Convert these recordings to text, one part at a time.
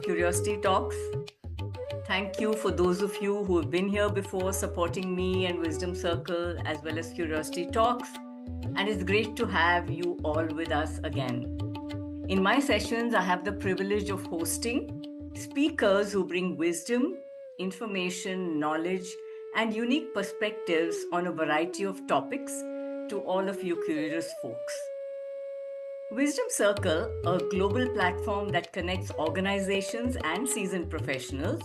Curiosity Talks. Thank you for those of you who have been here before supporting me and Wisdom Circle as well as Curiosity Talks. And it's great to have you all with us again. In my sessions, I have the privilege of hosting speakers who bring wisdom, information, knowledge, and unique perspectives on a variety of topics to all of you curious folks. Wisdom Circle, a global platform that connects organizations and seasoned professionals,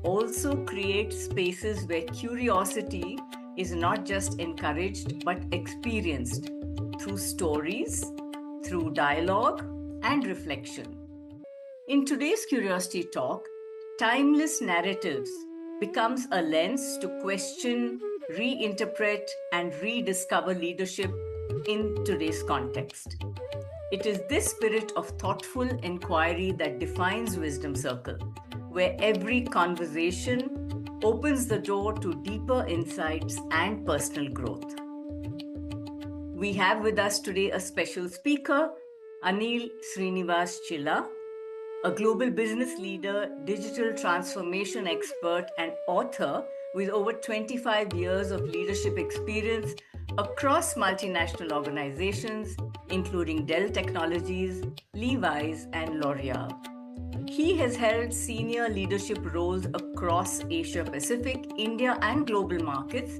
also creates spaces where curiosity is not just encouraged but experienced through stories, through dialogue, and reflection. In today's Curiosity Talk, timeless narratives becomes a lens to question, reinterpret, and rediscover leadership in today's context. It is this spirit of thoughtful inquiry that defines Wisdom Circle, where every conversation opens the door to deeper insights and personal growth. We have with us today a special speaker, Anil Srinivas Chilla, a global business leader, digital transformation expert, and author with over 25 years of leadership experience across multinational organizations, including Dell Technologies, Levi's, and L'Oreal. He has held senior leadership roles across Asia Pacific, India, and global markets,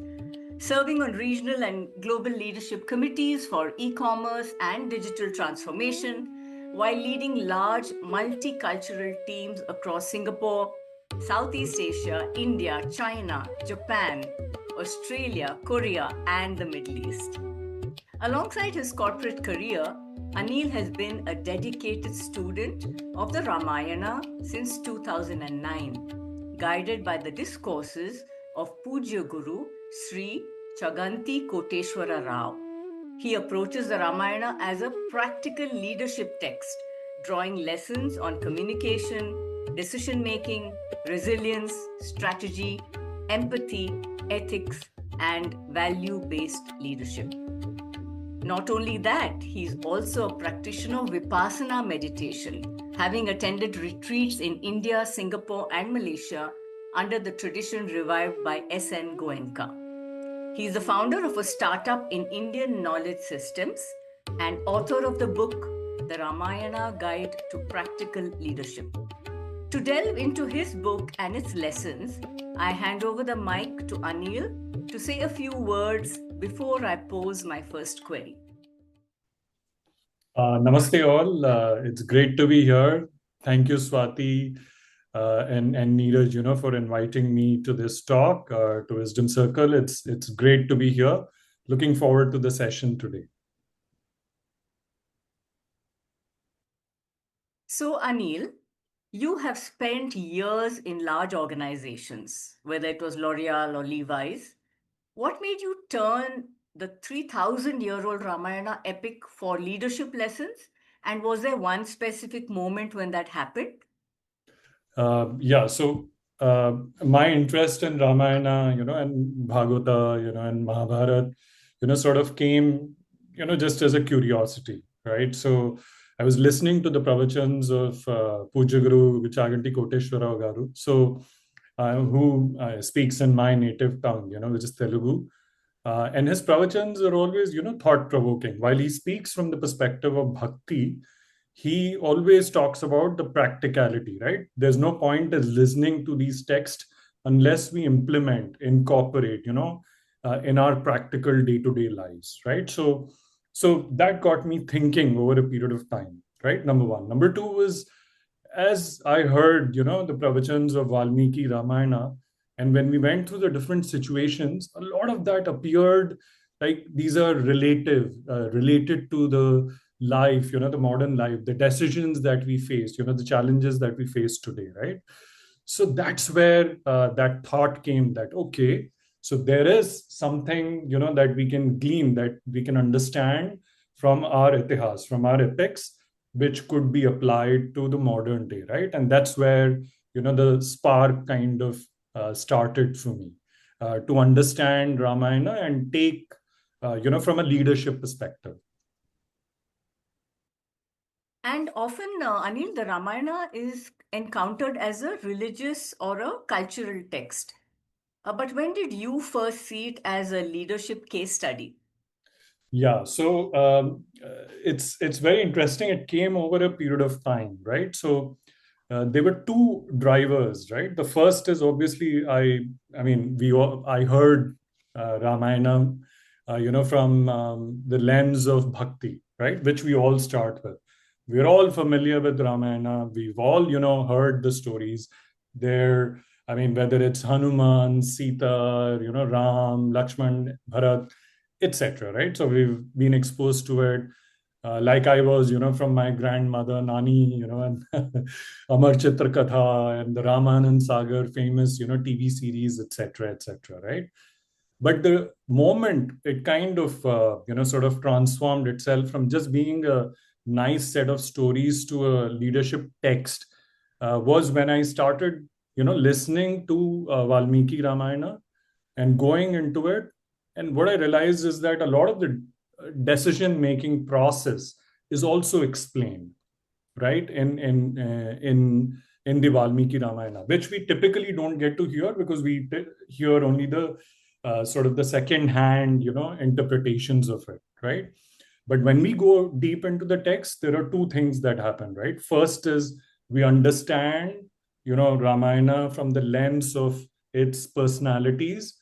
serving on regional and global leadership committees for e-commerce and digital transformation, while leading large multicultural teams across Singapore, Southeast Asia, India, China, Japan, Australia, Korea, and the Middle East. Alongside his corporate career, Anil has been a dedicated student of the Ramayana since 2009, guided by the discourses of Pujya Guru Sri Chaganti Koteshwara Rao. He approaches the Ramayana as a practical leadership text, drawing lessons on communication, decision-making, resilience, strategy, empathy, ethics, and value-based leadership. Not only that, he's also a practitioner of Vipassana meditation, having attended retreats in India, Singapore, and Malaysia under the tradition revived by S.N. Goenka. He's the founder of a startup in Indian knowledge systems and author of the book, The Ramayana Guide to Practical Leadership. To delve into his book and its lessons, I hand over the mic to Anil to say a few words before I pose my first query. Namaste all. It's great to be here. Thank you, Swati and Neeraj, for inviting me to this talk, to Wisdom Circle. It's great to be here. Looking forward to the session today. So, Anil, you have spent years in large organizations, whether it was L'Oreal or Levi's. What made you turn the 3,000-year-old Ramayana epic for leadership lessons? And was there one specific moment when that happened? My interest in Ramayana, and Bhagavata, and Mahabharata, sort of came, just as a curiosity, right? So I was listening to the pravachans of Pujya Guru Chaganti Koteshwara Garu, who speaks in my native tongue, which is Telugu. And his pravachans are always, thought-provoking. While he speaks from the perspective of bhakti, he always talks about the practicality, right? There's no point in listening to these texts unless we incorporate, in our practical day-to-day lives, right? So that got me thinking over a period of time, right? Number one. Number two was, as I heard, the pravachans of Valmiki Ramayana, and when we went through the different situations, a lot of that appeared like these are related to the life, the modern life, the decisions that we face, the challenges that we face today, right? So that's where that thought came that, okay, so there is something, that we can glean, that we can understand from our itihas, from our epics, which could be applied to the modern day, right? And that's where, the spark kind of started for me to understand Ramayana and take, from a leadership perspective. And often, Anil, the Ramayana is encountered as a religious or a cultural text. But when did you first see it as a leadership case study? Yeah, so it's very interesting. It came over a period of time, right? So there were two drivers, right? The first is obviously I mean I heard Ramayana, from the lens of bhakti, right? Which we all start with. We're all familiar with Ramayana. We've all heard the stories. There, I mean, whether it's Hanuman, Sita, Ram, Lakshman, Bharat, etc. Right? So we've been exposed to it. Like I was, from my grandmother, Nani, and Amar Chitra Katha and the Raman and Sagar famous, TV series, etc., etc. Right? But the moment it kind of, sort of transformed itself from just being a nice set of stories to a leadership text was when I started, listening to Valmiki Ramayana and going into it. And what I realized is that a lot of the decision making process is also explained, right, in the Valmiki Ramayana, which we typically don't get to hear because we hear only the sort of the second hand, interpretations of it, right? But when we go deep into the text, there are two things that happen, right? First is we understand, Ramayana from the lens of its personalities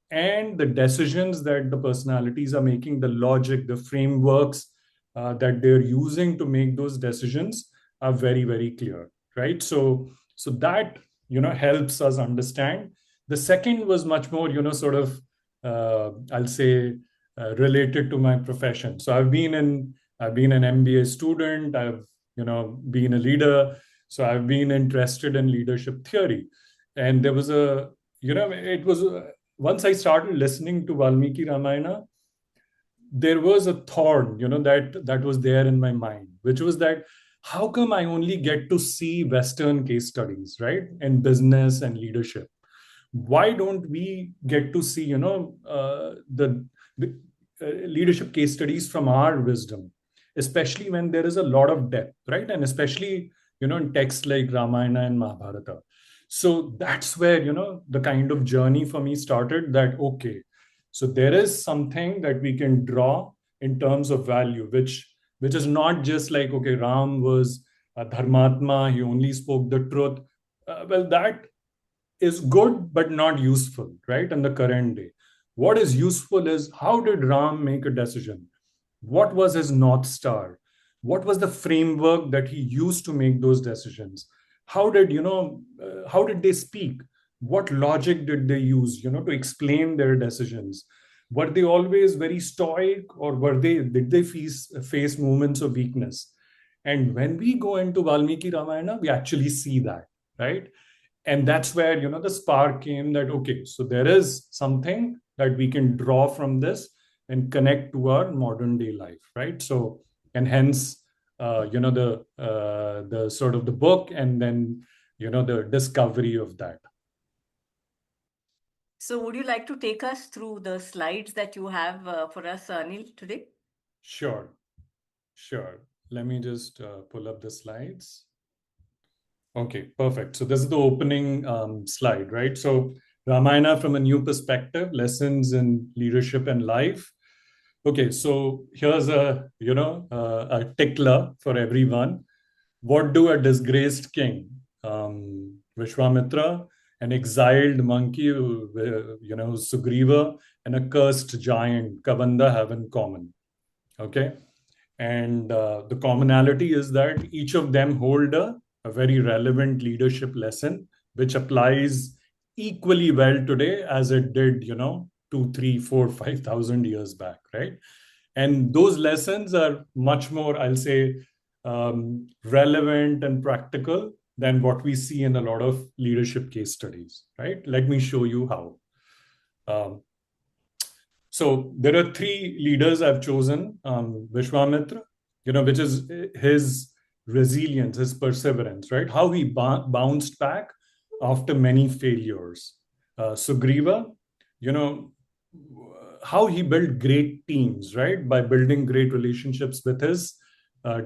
and the decisions that the personalities are making, the logic, the frameworks that they're using to make those decisions are very, very clear, right? So that helps us understand. The second was much more, sort of, I'll say, related to my profession. So I've been an MBA student. I've been a leader. So I've been interested in leadership theory, and there was a it was once I started listening to Valmiki Ramayana, there was a thorn, that was there in my mind, which was that how come I only get to see Western case studies, right, in business and leadership? Why don't we get to see, the leadership case studies from our wisdom, especially when there is a lot of depth, right, and especially in texts like Ramayana and Mahabharata. So that's where the kind of journey for me started, that okay, so there is something that we can draw in terms of value, which is not just like, okay, Ram was a dharmatma, he only spoke the truth. Well, that is good but not useful, right, in the current day. What is useful is how did Ram make a decision? What was his North Star? What was the framework that he used to make those decisions? How did they speak? What logic did they use, to explain their decisions? Were they always very stoic, or did they face moments of weakness? And when we go into Valmiki Ramayana, we actually see that, right? And that's where the spark came, that okay, so there is something that we can draw from this and connect to our modern day life, right? So, and hence the sort of the book, and then the discovery of that. So, would you like to take us through the slides that you have for us, Anil, today? Sure, sure. Let me just pull up the slides. Okay, perfect. So this is the opening slide, right? So Ramayana from a new perspective, lessons in leadership and life. Okay, so here's a tickler for everyone. What do a disgraced king, Vishwamitra, an exiled monkey, Sugriva, and a cursed giant, Kavanda, have in common? Okay, and the commonality is that each of them hold a very relevant leadership lesson, which applies equally well today as it did, 2, 3, 4, 5,000 years back, right? And those lessons are much more, I'll say, relevant and practical than what we see in a lot of leadership case studies, right? Let me show you how. Um, so there are three leaders I've chosen. Vishwamitra, which is his resilience, his perseverance, right? How he bounced back after many failures. Sugriva, you know, how he built great teams, right? By building great relationships with his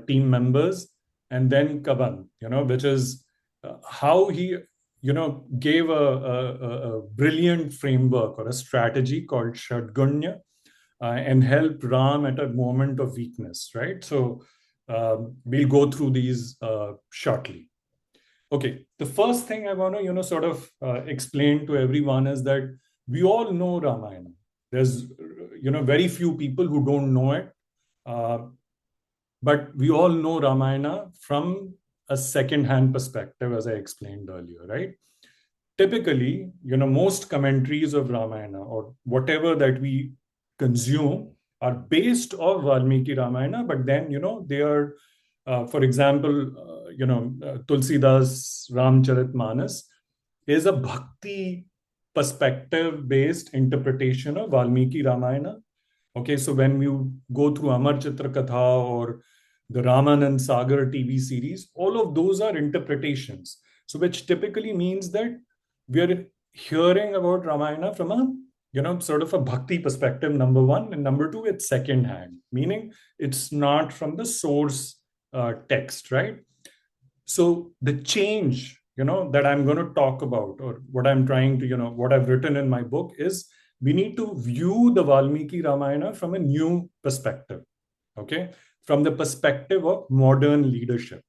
team members, and then Kaban, which is how he, gave a brilliant framework or a strategy called Shadgunya, and helped Ram at a moment of weakness, right? So we'll go through these shortly. Okay, the first thing I want to, sort of explain to everyone is that we all know Ramayana. There's, very few people who don't know it, but we all know Ramayana from a second-hand perspective, as I explained earlier, right? Typically, most commentaries of Ramayana or whatever that we consume are based off Valmiki Ramayana, but then, they are, for example, Tulsidas Ramcharitmanas is a bhakti perspective based interpretation of Valmiki Ramayana. Okay, so when you go through Amar Chitra Katha or the Raman and Sagar TV series, all of those are interpretations. So which typically means that we are hearing about Ramayana from a, sort of a bhakti perspective, number one. And number two, it's second hand, meaning it's not from the source text, right? So the change, that I'm going to talk about, or what I'm trying to, what I've written in my book is we need to view the Valmiki Ramayana from a new perspective, okay? From the perspective of modern leadership,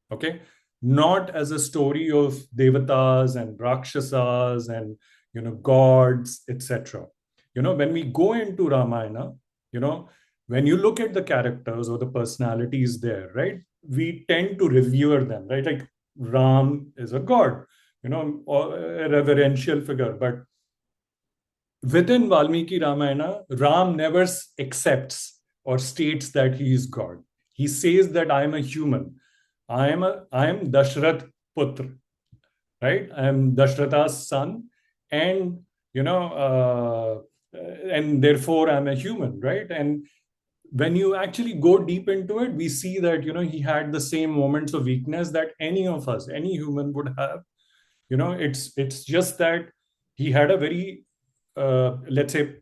okay? Not as a story of devatas and rakshasas and, gods, etc. When we go into Ramayana, when you look at the characters or the personalities there, right? We tend to revere them, right? Like Ram is a god, or a reverential figure. But within Valmiki Ramayana, Ram never accepts or states that he is God. He says that I am a human. I am Dashrath Putra, right? I am Dashratha's son, and and therefore I'm a human, right? And when you actually go deep into it, we see that he had the same moments of weakness that any of us, any human would have. It's just that he had a very let's say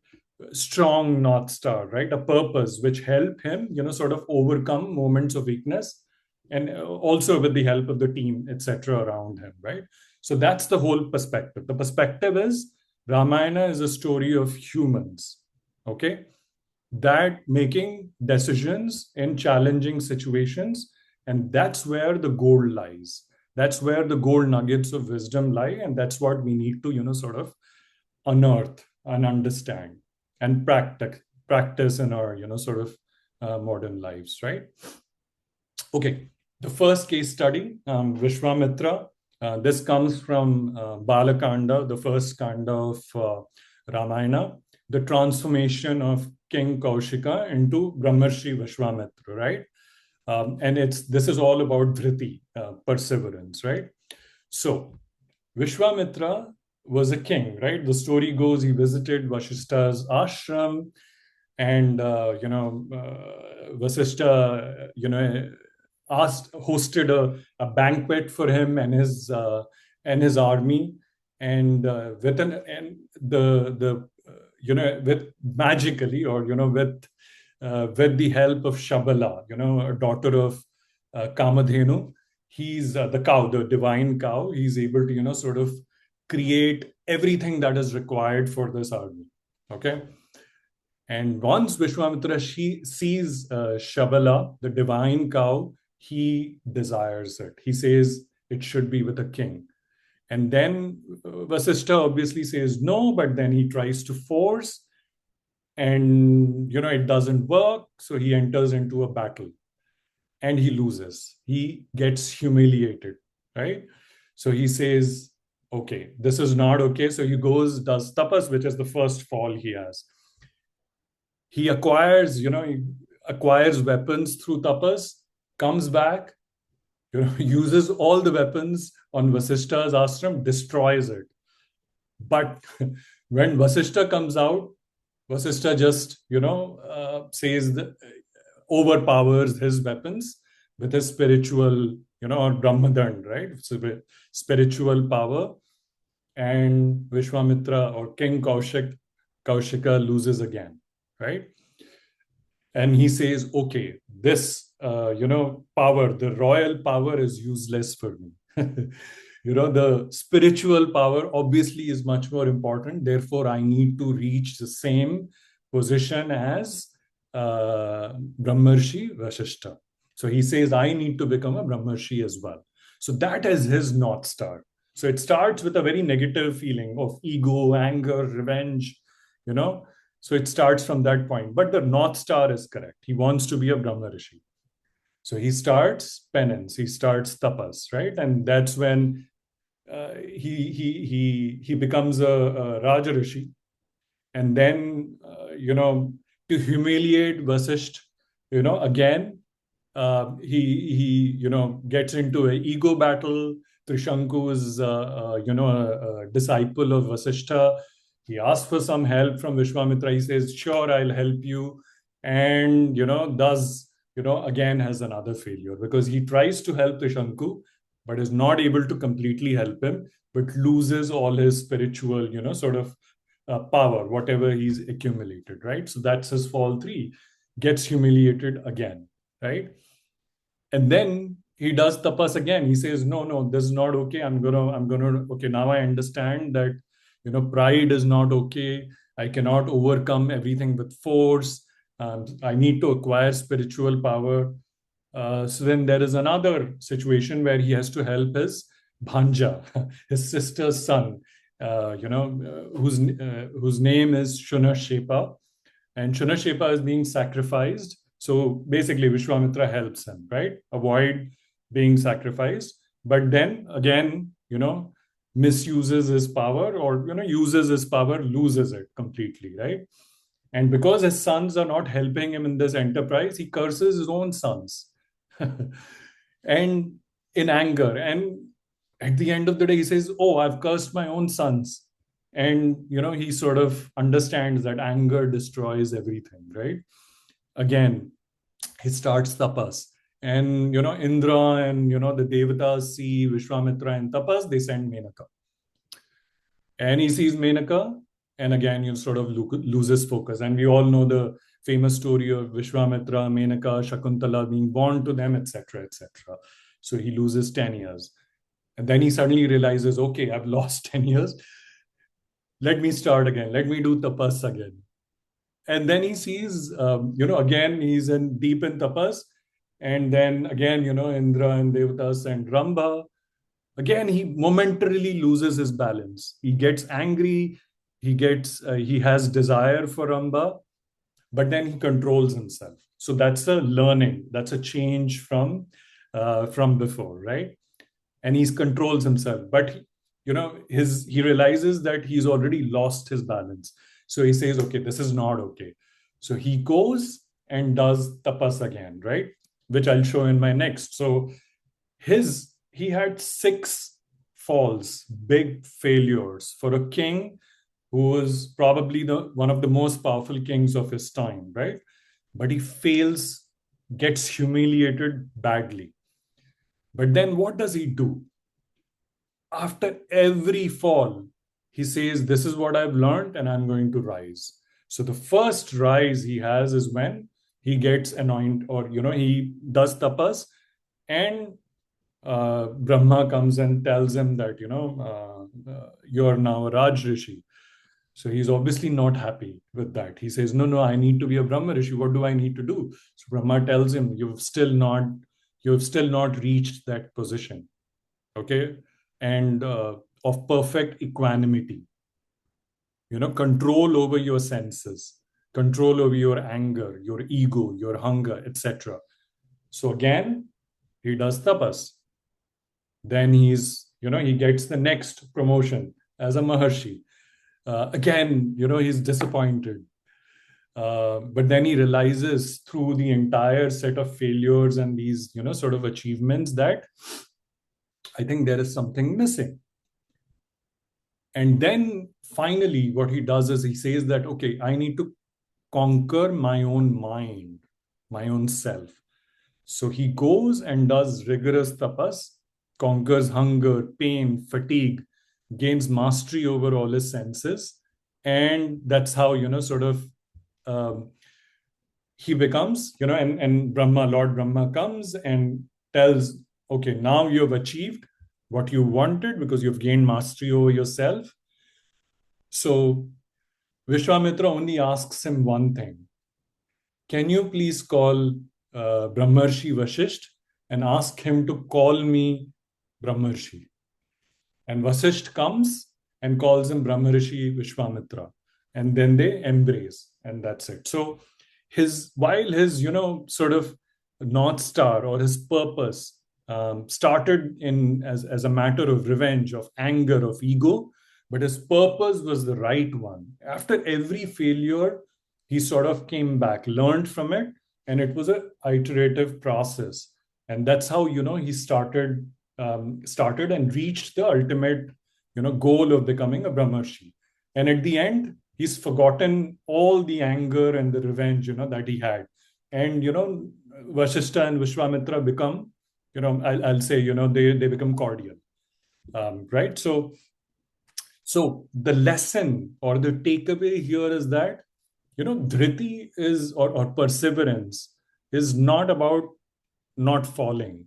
strong north star, right? A purpose which helped him, sort of overcome moments of weakness, and also with the help of the team, etc., around him, right? So that's the whole perspective. The perspective is Ramayana is a story of humans, okay, that making decisions in challenging situations, and that's where the gold lies. That's where the gold nuggets of wisdom lie, and that's what we need to, sort of unearth and understand and practice in our, sort of modern lives, right? Okay, the first case study, Vishwamitra. This comes from Balakanda, the first kanda of Ramayana, the transformation of King Kaushika into Brahmarshi Vishwamitra, right? And this is all about dhriti, perseverance, right? So Vishwamitra was a king, right? The story goes he visited Vasishta's ashram, and Vasishta, hosted a banquet for him and his army, and with magically, or with the help of Shabala, a daughter of Kamadhenu, he's the cow, the divine cow. He's able to sort of create everything that is required for this army. Okay. And once Vishwamitra sees Shabala, the divine cow, he desires it. He says it should be with a king. And then Vasishta obviously says no, but then he tries to force, and it doesn't work. So he enters into a battle and he loses. He gets humiliated, right? So he says, okay, this is not okay. So he goes, does tapas, which is the first fall he has. He acquires weapons through tapas, comes back, uses all the weapons on Vasishta's ashram, destroys it. But when Vasishta comes out, Vasishta just, says overpowers his weapons with his spiritual, or Brahmadand, right? So with spiritual power, and Vishwamitra or King Kaushika loses again, right? And he says, okay, this power, the royal power is useless for me. The spiritual power obviously is much more important. Therefore, I need to reach the same position as Brahmarshi Vashishta. So he says, I need to become a Brahmarshi as well. So that is his North Star. So it starts with a very negative feeling of ego, anger, revenge, you know. So it starts from that point. But the North Star is correct. He wants to be a Brahmarishi. So he starts penance, he starts tapas, right? And that's when he becomes a Rajarishi. And then, to humiliate Vasisht, again, he gets into an ego battle. Trishanku is a disciple of Vasishtha. He asks for some help from Vishwamitra. He says, sure, I'll help you. And does again has another failure, because he tries to help Trishanku but is not able to completely help him, but loses all his spiritual sort of power, whatever he's accumulated, right? So that's his fall 3. Gets humiliated again, right? And then he does tapas again. He says, no, this is not okay. Okay, now I understand that pride is not okay. I cannot overcome everything with force. I need to acquire spiritual power. So then there is another situation where he has to help his bhanja, his sister's son, whose name is Shunashepa, and Shunashepa is being sacrificed. So basically, Vishwamitra helps him, right? Avoid being sacrificed. But then again, misuses his power, or uses his power, loses it completely, right? And because his sons are not helping him in this enterprise, he curses his own sons. And in anger. And at the end of the day, he says, oh, I've cursed my own sons. And he sort of understands that anger destroys everything, right? Again, he starts tapas. And Indra and the Devatas see Vishwamitra and tapas, they send Menaka. And he sees Menaka, and again, you sort of loses focus. And we all know the famous story of Vishwamitra, Menaka, Shakuntala being born to them, etc., etc. So he loses 10 years. And then he suddenly realizes, okay, I've lost 10 years. Let me start again. Let me do tapas again. And then he sees, again, he's deep in tapas. And then again, Indra and Devatas and Ramba. Again, he momentarily loses his balance. He gets angry. He has desire for Ramba, but then he controls himself. So that's a learning. That's a change from before, right? And he controls himself, but he realizes that he's already lost his balance. So he says, okay, this is not okay. So he goes and does tapas again, right? Which I'll show in my next. So he had 6 falls, big failures for a king who was probably one of the most powerful kings of his time, right? But he fails, gets humiliated badly. But then what does he do? After every fall, he says, this is what I've learned and I'm going to rise. So the first rise he has is when he gets anointed, or, he does tapas, and Brahma comes and tells him that, you're now a Raj Rishi. So he's obviously not happy with that. He says, no, I need to be a Brahma Rishi. What do I need to do? So Brahma tells him, you've still not reached that position. Okay. And of perfect equanimity, control over your senses, control over your anger, your ego, your hunger, etc. So again, he does tapas. Then he gets the next promotion as a Maharshi. Again, he's disappointed. But then he realizes through the entire set of failures and these, sort of achievements that I think there is something missing. And then finally, what he does is he says that, okay, I need to conquer my own mind, my own self. So he goes and does rigorous tapas, conquers hunger, pain, fatigue, gains mastery over all his senses. And that's how, sort of he becomes, and Brahma, Lord Brahma comes and tells, okay, now you have achieved what you wanted because you've gained mastery over yourself. So Vishwamitra only asks him one thing. Can you please call Brahmarshi Vasisht and ask him to call me Brahmarshi? And Vasisht comes and calls him Brahmarishi Vishwamitra. And then they embrace, and that's it. So while his, sort of North Star or his purpose started as a matter of revenge, of anger, of ego, but his purpose was the right one. After every failure, he sort of came back, learned from it, and it was an iterative process. And that's how, he started and reached the ultimate, goal of becoming a Brahmarshi. And at the end, he's forgotten all the anger and the revenge, that he had. And, Vasishta and Vishwamitra become, I'll say, they become cordial, right? So the lesson or the takeaway here is that, dhriti is, or perseverance is not about not falling.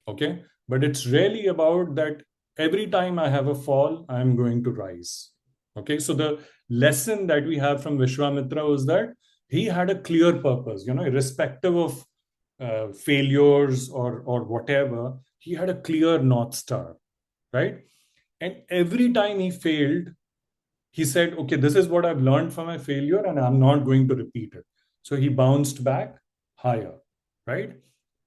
Okay. But it's really about that every time I have a fall, I'm going to rise. Okay. So the lesson that we have from Vishwamitra was that he had a clear purpose, irrespective of failures or whatever, he had a clear North Star, right? And every time he failed, he said, okay, this is what I've learned from my failure and I'm not going to repeat it. So he bounced back higher, right?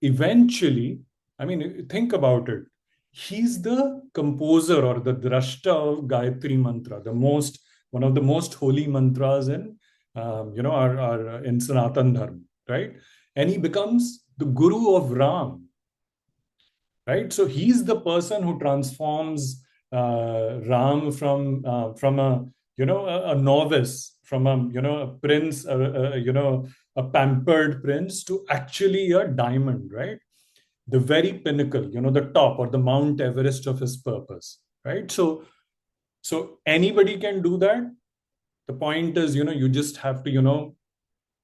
Eventually, I mean, think about it. He's the composer or the drashta of Gayatri Mantra, one of the most holy mantras in, our in Sanatan Dharma, right? And he becomes the guru of Ram, right? So he's the person who transforms Ram from a a novice, from a a prince, a pampered prince to actually a diamond, right? The very pinnacle, the top or the Mount Everest of his purpose, right? So anybody can do that. The point is, you just have to,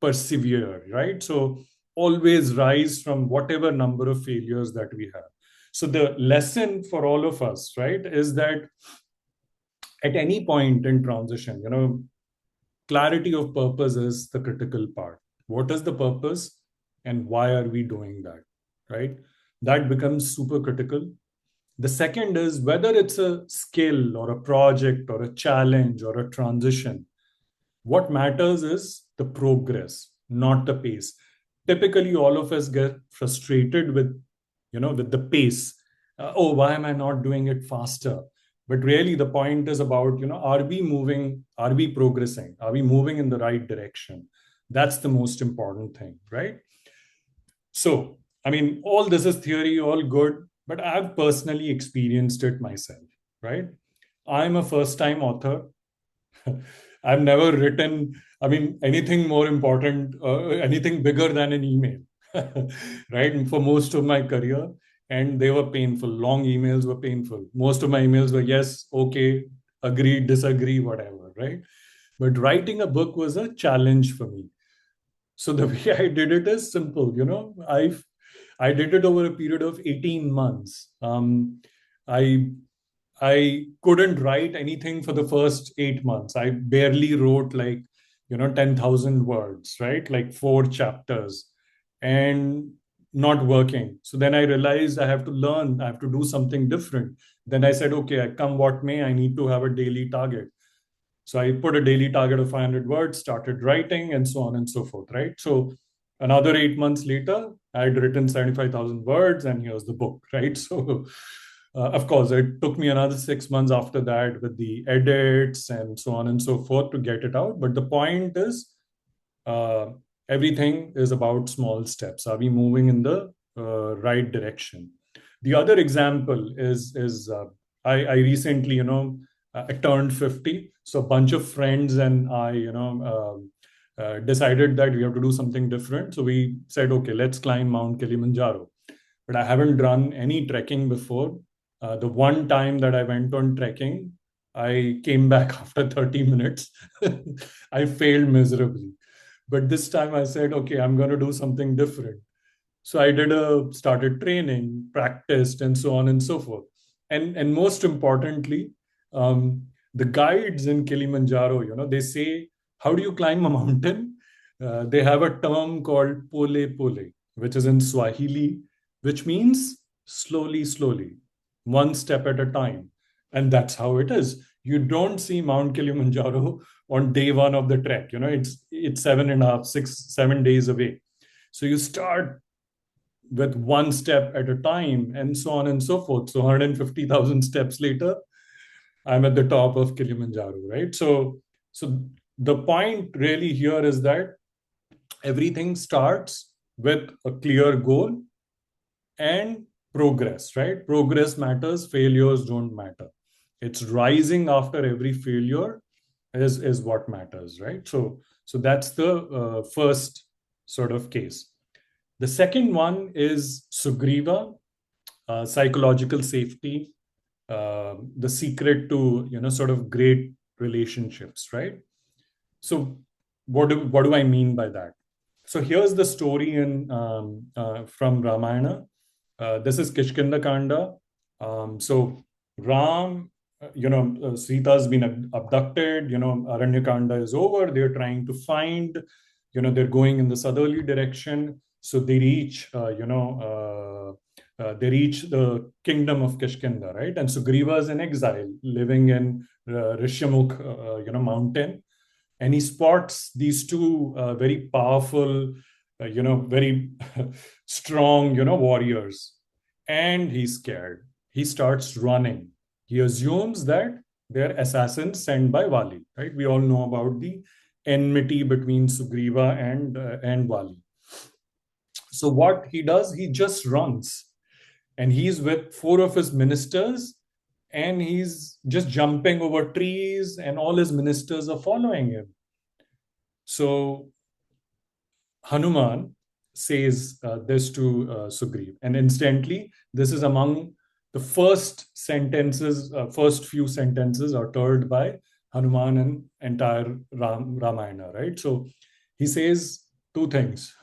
persevere, right? So always rise from whatever number of failures that we have. So the lesson for all of us, right, is that at any point in transition, clarity of purpose is the critical part. What is the purpose and why are we doing that, right? That becomes super critical. The second is whether it's a skill or a project or a challenge or a transition. What matters is the progress, not the pace. Typically, all of us get frustrated with the pace. Oh, why am I not doing it faster? But really, the point is about, are we moving? Are we progressing? Are we moving in the right direction? That's the most important thing, right? So, I mean, all this is theory, all good, but I've personally experienced it myself, right? I'm a first time author. I've never written, I mean, anything more important, anything bigger than an email, right? For most of my career. And they were painful. Long emails were painful. Most of my emails were yes, okay, agree, disagree, whatever, right? But writing a book was a challenge for me. So the way I did it is simple. I did it over a period of 18 months. I I couldn't write anything for the first 8 months. I barely wrote like, 10,000 words, right? Like 4 chapters and not working. So then I realized I have to learn, I have to do something different. Then I said, okay, I come what may, I need to have a daily target. So I put a daily target of 500 words, started writing, and so on and so forth, right? So another 8 months later, I had written 75,000 words, and here's the book, right? So, of course, it took me another 6 months after that with the edits and so on and so forth to get it out. But the point is, uh, everything is about small steps. Are we moving in the right direction? The other example is I recently, I turned 50. So a bunch of friends and I, decided that we have to do something different. So we said, okay, let's climb Mount Kilimanjaro. But I haven't done any trekking before. The one time that I went on trekking, I came back after 30 minutes. I failed miserably. But this time I said, okay, I'm going to do something different. So I started training, practiced, and so on and so forth. And most importantly, um, the guides in Kilimanjaro, they say, how do you climb a mountain? They have a term called pole pole, which is in Swahili, which means slowly, slowly, one step at a time. And that's how it is. You don't see Mount Kilimanjaro on day one of the trek. It's 7.5, 6, 7 days away. So you start with one step at a time, and so on and so forth. So 150,000 steps later, I'm at the top of Kilimanjaro, right? So the point really here is that everything starts with a clear goal and progress, right? Progress matters, failures don't matter. It's rising after every failure is what matters, right? So that's the first sort of case. The second one is Sugriva, psychological safety, the secret to sort of great relationships, right? So what do I mean by that? So here's the story in from Ramayana. This is Kishkinda Kanda. So Ram, Sita's been abducted. Aranyakanda is over. They're trying to find. They're going in the southerly direction. So they reach, they reach the kingdom of Kishkinda, right? And Sugriva is in exile, living in Rishyamukh, mountain, and he spots these two very powerful, very strong, warriors, and he's scared. He starts running. He assumes that they're assassins sent by Wali, right? We all know about the enmity between Sugriva and Wali. So what he does, he just runs, and he's with four of his ministers, and he's just jumping over trees, and all his ministers are following him. So Hanuman says this to Sugriv, and instantly, this is among the first few sentences uttered by Hanuman in entire Ramayana, right? So he says two things.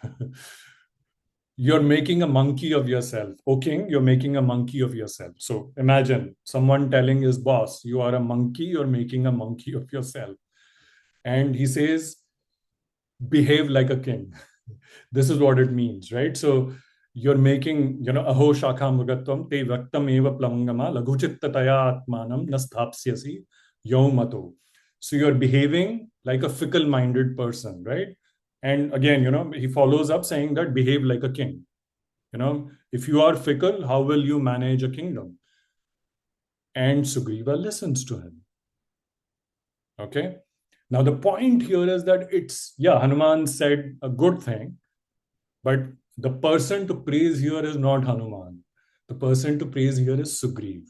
You're making a monkey of yourself. O king, you're making a monkey of yourself. So imagine someone telling his boss, you are a monkey, you're making a monkey of yourself. And he says, behave like a king. This is what it means, right? So you're making, aho shakha mugatvam te vaktam eva plamangama laghuchittataya atmanam nasthapsyasi yaumato. So you're behaving like a fickle-minded person, right? And again, he follows up saying that behave like a king. If you are fickle, how will you manage a kingdom? And Sugriva listens to him. Okay. Now, the point here is that Hanuman said a good thing, but the person to praise here is not Hanuman. The person to praise here is Sugriv,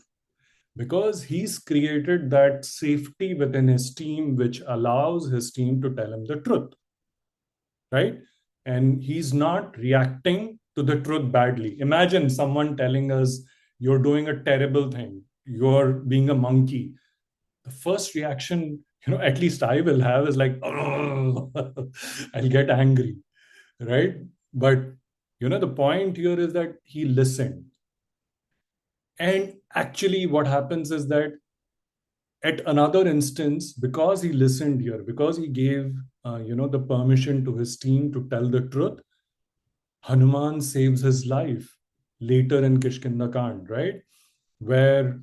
because he's created that safety within his team, which allows his team to tell him the truth, right? And he's not reacting to the truth badly. Imagine someone telling us, you're doing a terrible thing, you're being a monkey. The first reaction, at least I will have, is like, oh, I'll get angry, right? But the point here is that he listened. And actually, what happens is that at another instance, because he listened here, because he gave the permission to his team to tell the truth, Hanuman saves his life later in Kishkinda Kand, right? Where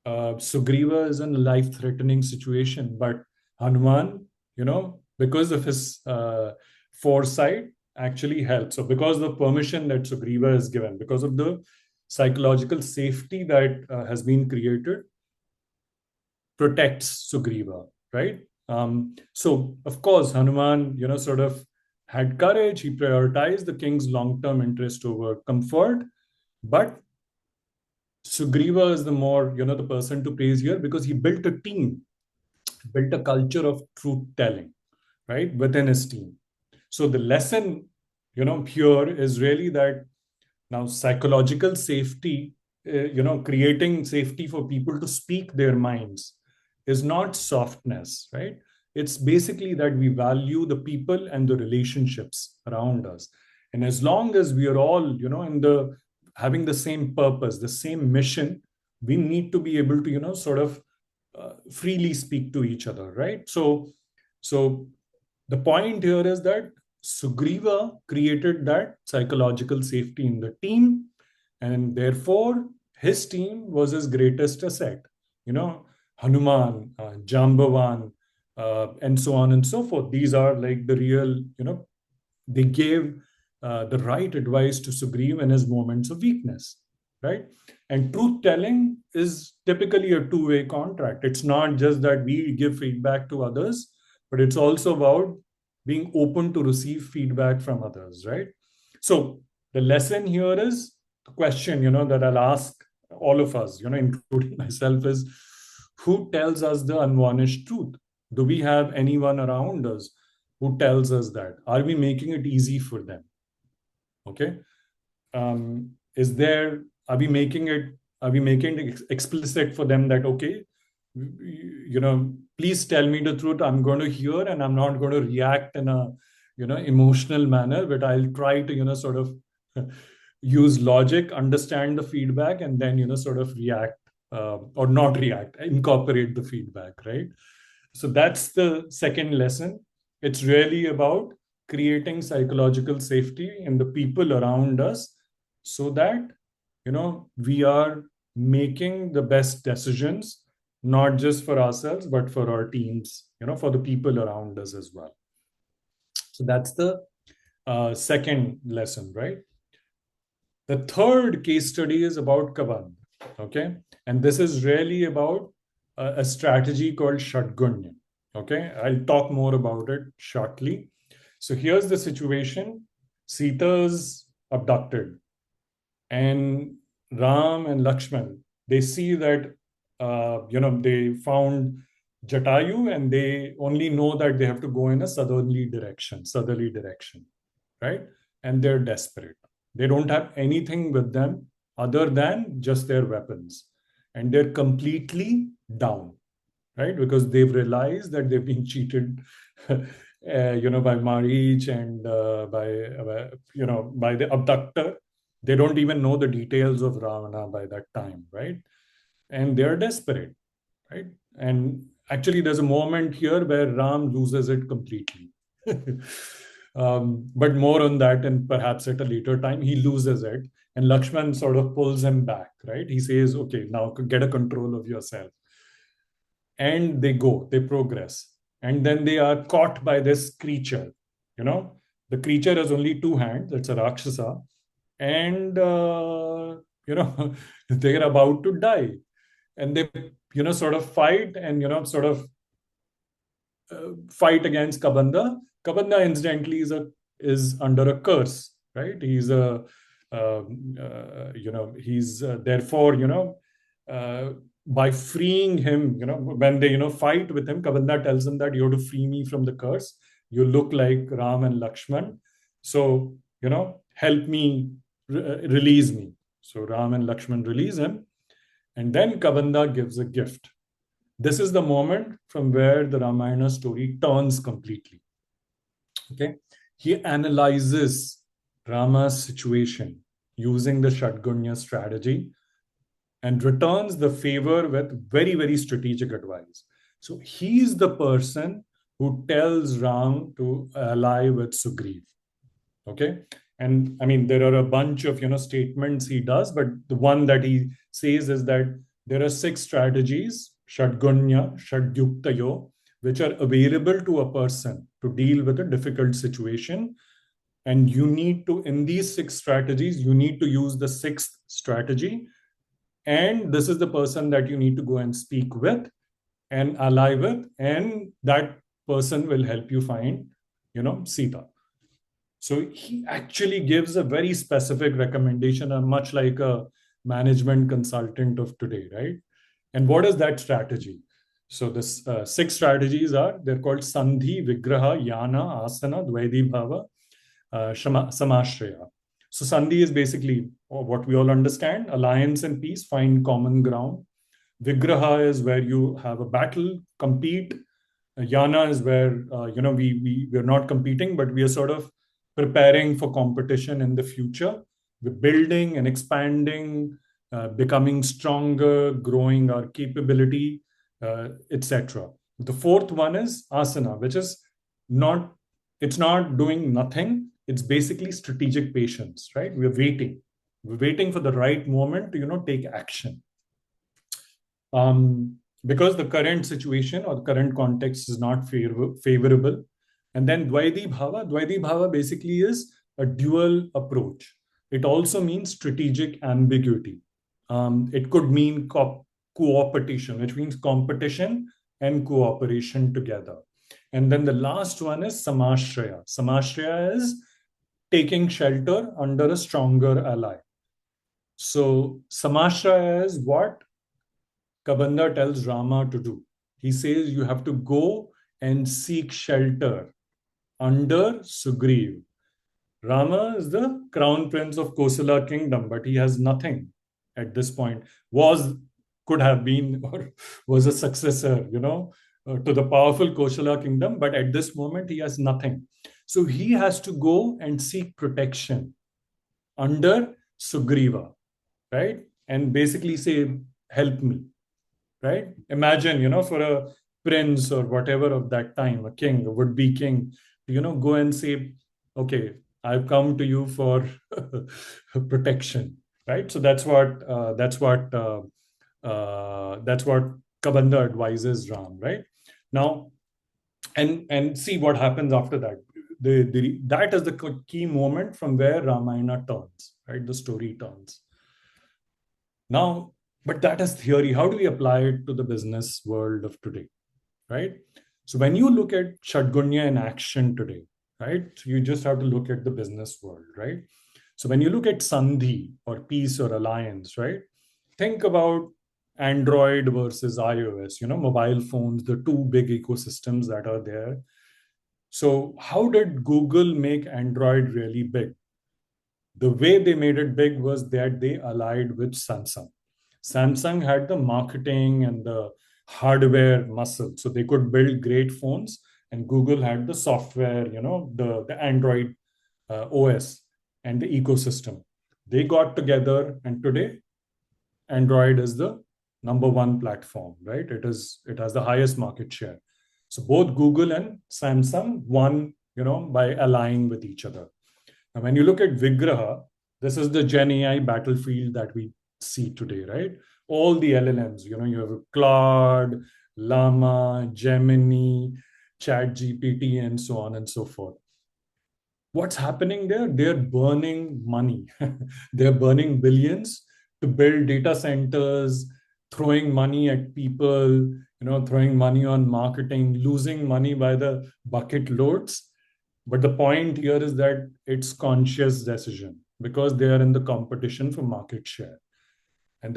Sugriva is in a life-threatening situation, but Hanuman, because of his foresight, actually helps. So because of the permission that Sugriva is given, because of the psychological safety that has been created, protects Sugriva, right? So of course, Hanuman, sort of had courage. He prioritized the king's long-term interest over comfort, but Sugriva is the more, the person to praise here, because he built a team, built a culture of truth telling, right, within his team. So the lesson, here is really that now psychological safety, creating safety for people to speak their minds is not softness, right? It's basically that we value the people and the relationships around us. And as long as we are all, in the having the same purpose, the same mission, we need to be able to, sort of freely speak to each other, right? So the point here is that Sugriva created that psychological safety in the team, and therefore his team was his greatest asset. Hanuman, Jambavan, and so on and so forth. These are like the real, they gave the right advice to Sugriv in his moments of weakness, right? And truth telling is typically a two-way contract. It's not just that we give feedback to others, but it's also about being open to receive feedback from others, right? So the lesson here is the question, that I'll ask all of us, including myself, is who tells us the unvarnished truth? Do we have anyone around us who tells us that? Are we making it easy for them? Okay. Is there, are we making it explicit for them that, okay, please tell me the truth. I'm going to hear and I'm not going to react in a, emotional manner, but I'll try to, sort of use logic, understand the feedback, and then, sort of react or not react, incorporate the feedback, right? So that's the second lesson. It's really about creating psychological safety in the people around us so that, we are making the best decisions, not just for ourselves, but for our teams, for the people around us as well. So that's the second lesson, right? The third case study is about Kabadh, okay? And this is really about a strategy called Shatgunya, okay? I'll talk more about it shortly. So here's the situation. Sita's abducted, and Ram and Lakshman, they see that, they found Jatayu, and they only know that they have to go in a southerly direction, right? And they're desperate. They don't have anything with them other than just their weapons. And they're completely down, right? Because they've realized that they've been cheated, by Marich and by the abductor. They don't even know the details of Ravana by that time, right? And they're desperate, right? And actually, there's a moment here where Ram loses it completely. But more on that, and perhaps at a later time, he loses it. And Lakshman sort of pulls him back, right? He says, okay, now get a control of yourself. And they progress. And then they are caught by this creature. The creature has only two hands, it's a Rakshasa. And, they're about to die. And they, sort of fight and, sort of fight against Kabanda. Kabanda, incidentally, is under a curse, right? He's he's therefore, by freeing him, when they, fight with him, Kabanda tells him that you have to free me from the curse. You look like Ram and Lakshman. So, help me, release me. So Ram and Lakshman release him. And then Kabanda gives a gift. This is the moment from where the Ramayana story turns completely. Okay. He analyzes Rama's situation using the Shatgunya strategy and returns the favor with very, very strategic advice. So he's the person who tells Ram to ally with Sugriv. Okay. And I mean, there are a bunch of, statements he does, but the one that he says is that there are 6 strategies, Shatgunya, Shatgyuktayo, which are available to a person to deal with a difficult situation. And you need to, in these 6 strategies, you need to use the 6th strategy. And this is the person that you need to go and speak with and ally with. And that person will help you find, Sita. So he actually gives a very specific recommendation, much like a management consultant of today, right? And what is that strategy? So this 6 strategies they're called Sandhi, Vigraha, Yana, Asana, Dvaidi Bhava, Samashraya. So Sandhi is basically what we all understand, alliance and peace, find common ground. Vigraha is where you have a battle, compete, Yana is where we're not competing, but we are sort of preparing for competition in the future. We're building and expanding, becoming stronger, growing our capability, etc. The fourth one is asana, which is not it's not doing nothing. It's basically strategic patience, right? We're waiting. We're waiting for the right moment to take action. Because the current situation or the current context is not favorable. And then Dvaiti Bhava basically is a dual approach. It also means strategic ambiguity. It could mean cooperation, which means competition and cooperation together. And then the last one is Samashraya. Samashraya is taking shelter under a stronger ally. So Samashraya is what Kabanda tells Rama to do. He says you have to go and seek shelter under Sugriv. Rama is the crown prince of Kosala kingdom, but he has nothing at this point. Could have been or was a successor, to the powerful Kosala kingdom, but at this moment he has nothing. So he has to go and seek protection under Sugriva, right? And basically say, help me, right? Imagine, for a prince or whatever of that time, a king, a would-be king, go and say, okay, I've come to you for protection, right? So that's what Kabanda advises Ram, right? Now, and see what happens after that. That is the key moment from where Ramayana turns, right? The story turns. Now, but that is theory. How do we apply it to the business world of today, right? So when you look at Shadgunya in action today, right, you just have to look at the business world, right? So when you look at Sandhi or peace or alliance, right, think about Android versus iOS, mobile phones, the two big ecosystems that are there. So how did Google make Android really big? The way they made it big was that they allied with Samsung. Samsung had the marketing and the hardware muscle, so they could build great phones, and Google had the software, the Android OS and the ecosystem. They got together, and today Android is the number one platform, right? It has the highest market share. So both Google and Samsung won, by allying with each other. Now, when you look at Vigraha, this is the Gen AI battlefield that we see today, right? All the LLMs, you have Claude, Llama, Gemini, ChatGPT, and so on and so forth. What's happening there? They're burning money. They're burning billions to build data centers, throwing money at people, throwing money on marketing, losing money by the bucket loads. But the point here is that it's conscious decision because they are in the competition for market share. And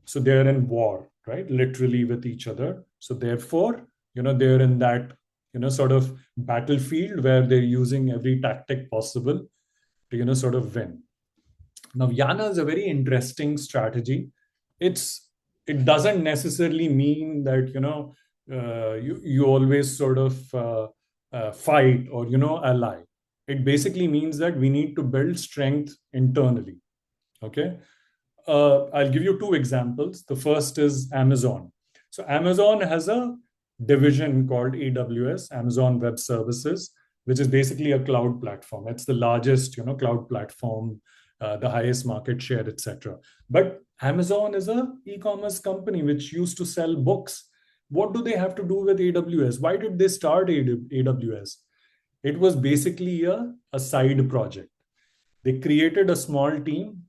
so they're in war, right? Literally with each other. So therefore, they're in that, sort of battlefield where they're using every tactic possible to, sort of win. Now, Yana is a very interesting strategy. It doesn't necessarily mean that, you always sort of fight or ally. It basically means that we need to build strength internally. Okay, I'll give you two examples. The first is Amazon. So Amazon has a division called AWS, Amazon Web Services, which is basically a cloud platform. It's the largest cloud platform, the highest market share, etc. But Amazon is a e-commerce company which used to sell books. What do they have to do with AWS? Why did they start AWS? It was basically a side project. They created a small team,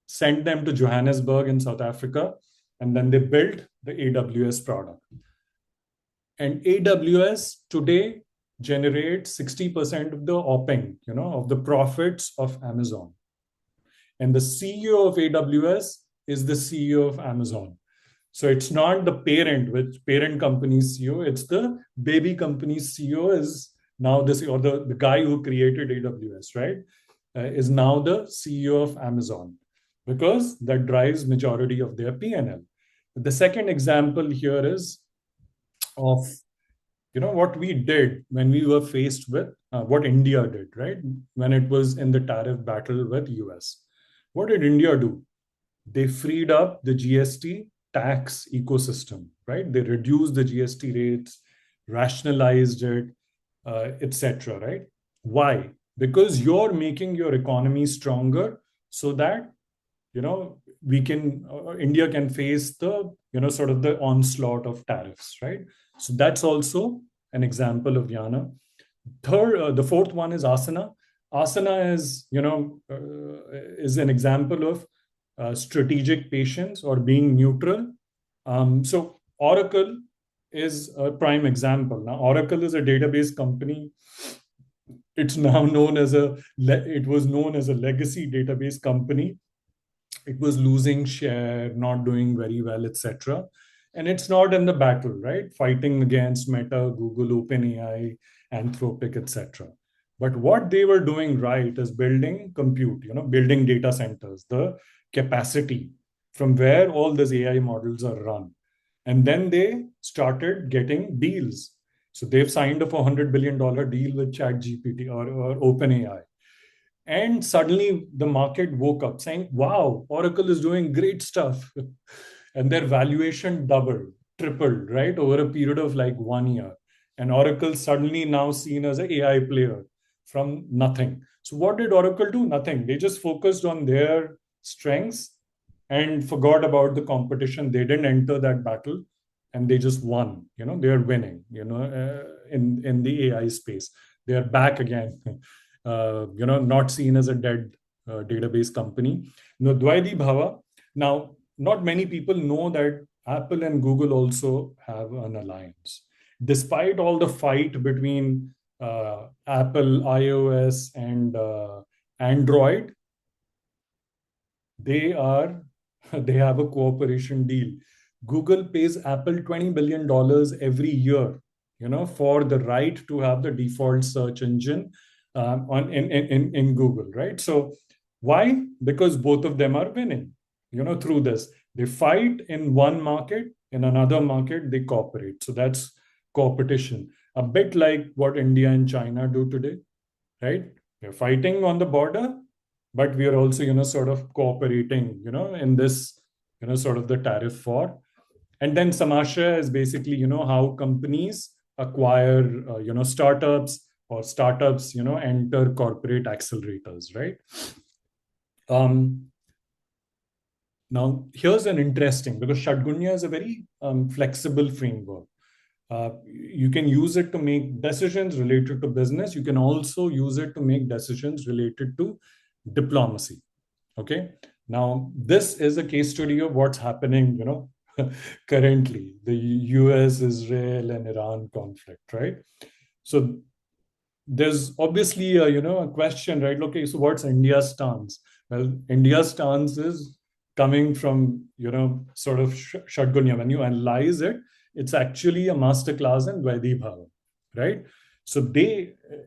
sent them to Johannesburg in South Africa, and then they built the AWS product. And AWS today generates 60% of the OPEX, of the profits of Amazon. And the CEO of AWS is the CEO of Amazon. So it's not the which parent company's CEO, it's the baby company's CEO is now this, or the guy who created AWS, right? Is now the CEO of Amazon because that drives majority of their P&L. The second example here is of what we did when we were faced with what India did, right? When it was in the tariff battle with US. What did India do? They freed up the GST tax ecosystem, right? They reduced the GST rates, rationalized it, etc., right? Why? Because you're making your economy stronger so that we can India can face the sort of the onslaught of tariffs, right? So that's also an example of Yana. The fourth one is asana. Asana is is an example of strategic patience or being neutral. So Oracle is a prime example. Now Oracle is a database company. It's now known as it was known as a legacy database company. It was losing share, not doing very well, etc. And it's not in the battle, right? Fighting against Meta, Google, OpenAI, Anthropic, etc. But what they were doing right is building compute, building data centers, the capacity from where all these AI models are run. And then they started getting deals. So they've signed a $400 billion deal with ChatGPT or OpenAI. And suddenly the market woke up saying, wow, Oracle is doing great stuff. And their valuation doubled, tripled, right, over a period of like 1 year. And Oracle suddenly now seen as an AI player from nothing. So what did Oracle do? Nothing. They just focused on their strengths and forgot about the competition. They didn't enter that battle and they just won. They're winning, in the AI space. They're back again. Not seen as a dead database company. Dvaidi Bhava. Now, not many people know that Apple and Google also have an alliance. Despite all the fight between Apple, iOS, and Android, they are they have a cooperation deal. Google pays Apple $20 billion every year, for the right to have the default search engine on in Google, right? So why? Because both of them are winning, through this. They fight in one market, in another market, they cooperate. So that's competition. A bit like what India and China do today, right? They're fighting on the border, but we are also, sort of cooperating, in this, sort of the tariff war. And then Samasha is basically, how companies acquire, startups, or startups, enter corporate accelerators, right? Now, here's an interesting, because Shadgunya is a very flexible framework. You can use it to make decisions related to business. You can also use it to make decisions related to diplomacy. Okay. Now, this is a case study of what's happening, currently, the US, Israel, and Iran conflict, right? So there's obviously a question, right? Okay, so what's India's stance? Well, India's stance is coming from sort of Shadgunya. When you analyze it, it's actually a masterclass in Vaidhi Bhava, right? So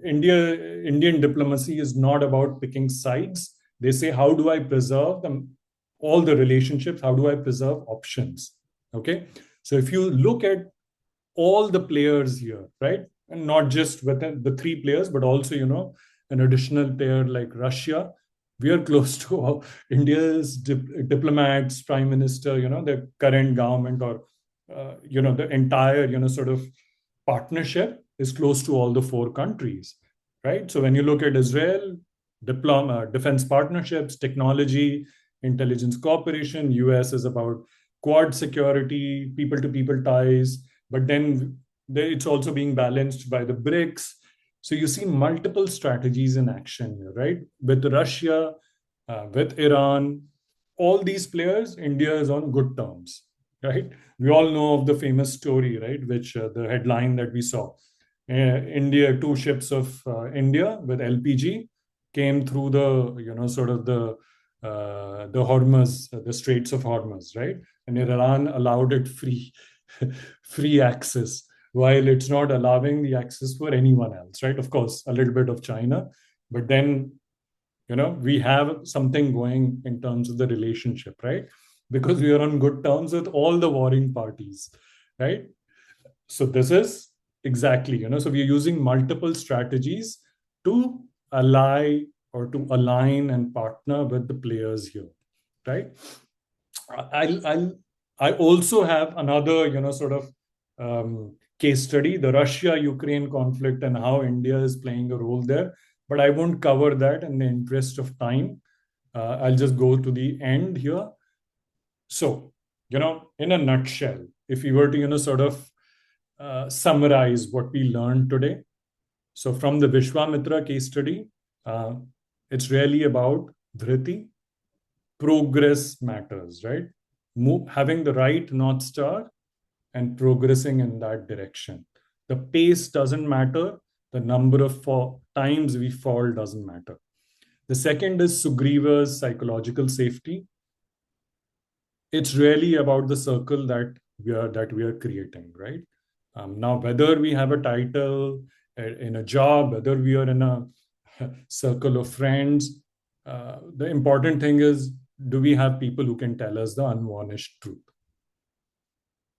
Indian diplomacy is not about picking sides. They say, how do I preserve all the relationships? How do I preserve options? Okay, so if you look at all the players here, right, and not just within the three players, but also an additional player like Russia. We are close to India's diplomats, prime minister, the current government, or the entire sort of partnership is close to all the four countries, right? So when you look at Israel, defense partnerships, technology, intelligence cooperation, US is about quad security, people to people ties, but then it's also being balanced by the BRICS. So you see multiple strategies in action here, right? With Russia, with Iran, all these players, India is on good terms, right? We all know of the famous story, right? Which the headline that we saw. India, two ships of India with LPG came through the, sort of the Hormuz, the Straits of Hormuz, right? And Iran allowed it free access, while it's not allowing the access for anyone else, right? Of course, a little bit of China, but then, we have something going in terms of the relationship, right? Because we are on good terms with all the warring parties, right? So this is exactly, so we are using multiple strategies to ally or to align and partner with the players here, right? I'll I also have another, sort of case study, the Russia-Ukraine conflict and how India is playing a role there. But I won't cover that in the interest of time. I'll just go to the end here. So, in a nutshell, if we were to, sort of summarize what we learned today. So, from the Vishwamitra case study, uh, it's really about dhriti. Progress matters, right? Having the right North Star and progressing in that direction. The pace doesn't matter, the number of times we fall doesn't matter. The second is Sugriva's psychological safety. It's really about the circle that we are creating, right? Now, whether we have a title in a job, whether we are in a circle of friends, the important thing is, do we have people who can tell us the unvarnished truth?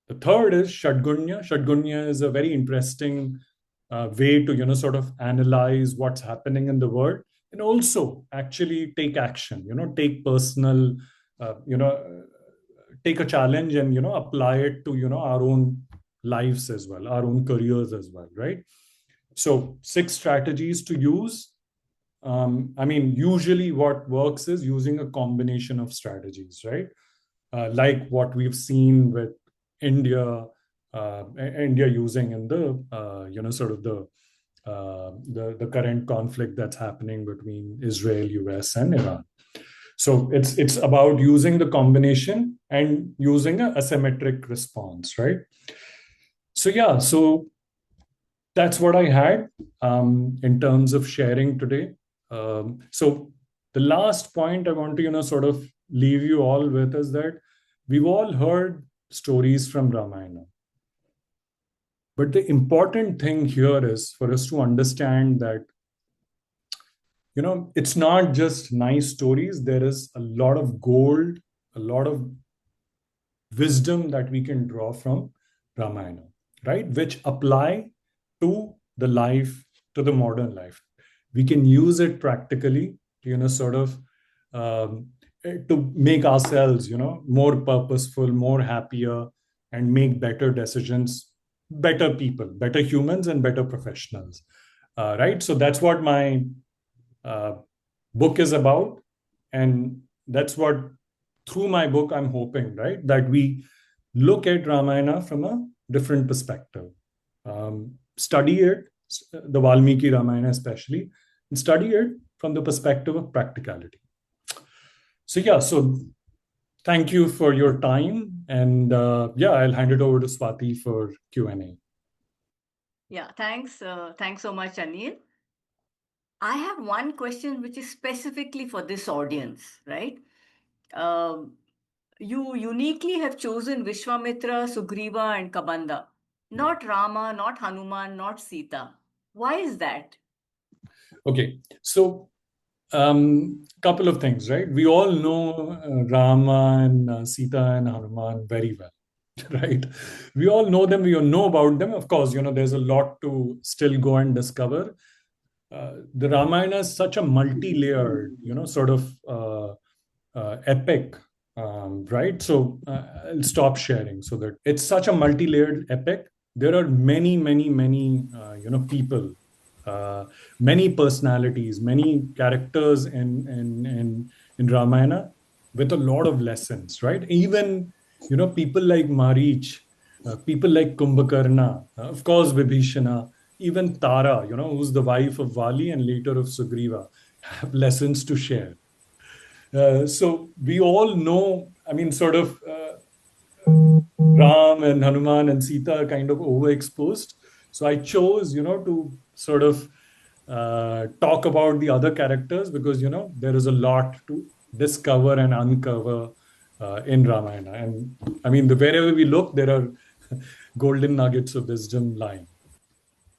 The third is Shadgunya. Shadgunya is a very interesting way to, sort of analyze what's happening in the world and also actually take action, take personal, take a challenge and, apply it to, our own lives as well, our own careers as well, right? So 6 strategies to use. I mean, usually what works is using a combination of strategies, right? Like what we've seen with India, India using in the sort of the current conflict that's happening between Israel, US, and Iran. So it's about using the combination and using a asymmetric response, right? So yeah, so that's what I had in terms of sharing today. So the last point I want to, sort of leave you all with is that we've all heard stories from Ramayana. But the important thing here is for us to understand that, it's not just nice stories. There is a lot of gold, a lot of wisdom that we can draw from Ramayana, right? Which apply to the life, to the modern life. We can use it practically, sort of to make ourselves, more purposeful, more happier, and make better decisions, better people, better humans, and better professionals. Right. So that's what my uh, book is about. And that's what, through my book, I'm hoping, right, that we look at Ramayana from a different perspective. Study it, the Valmiki Ramayana especially, and study it from the perspective of practicality. So, yeah, so thank you for your time. And yeah, I'll hand it over to Swati for Q&A. Yeah, thanks. Thanks so much, Anil. I have one question which is specifically for this audience, right? Um, you uniquely have chosen Vishwamitra, Sugriva, and Kabanda, not Rama, not Hanuman, not Sita. Why is that? Okay, so couple of things, right? We all know Rama and Sita and Hanuman very well, right? We all know them. We all know about them. Of course, there's a lot to still go and discover. The Ramayana is such a multi-layered, sort of epic, right? So I'll stop sharing so that it's such a multi-layered epic. There are many, many, many, people, uh, many personalities, many characters in Ramayana with a lot of lessons, right? Even, people like Marich, people like Kumbhakarna, of course, Vibhishana, even Tara, who's the wife of Vali and later of Sugriva, have lessons to share. So we all know, I mean, sort of Ram and Hanuman and Sita are kind of overexposed. So I chose, to sort of talk about the other characters because, there is a lot to discover and uncover in Ramayana. And I mean, wherever we look, there are golden nuggets of wisdom lying.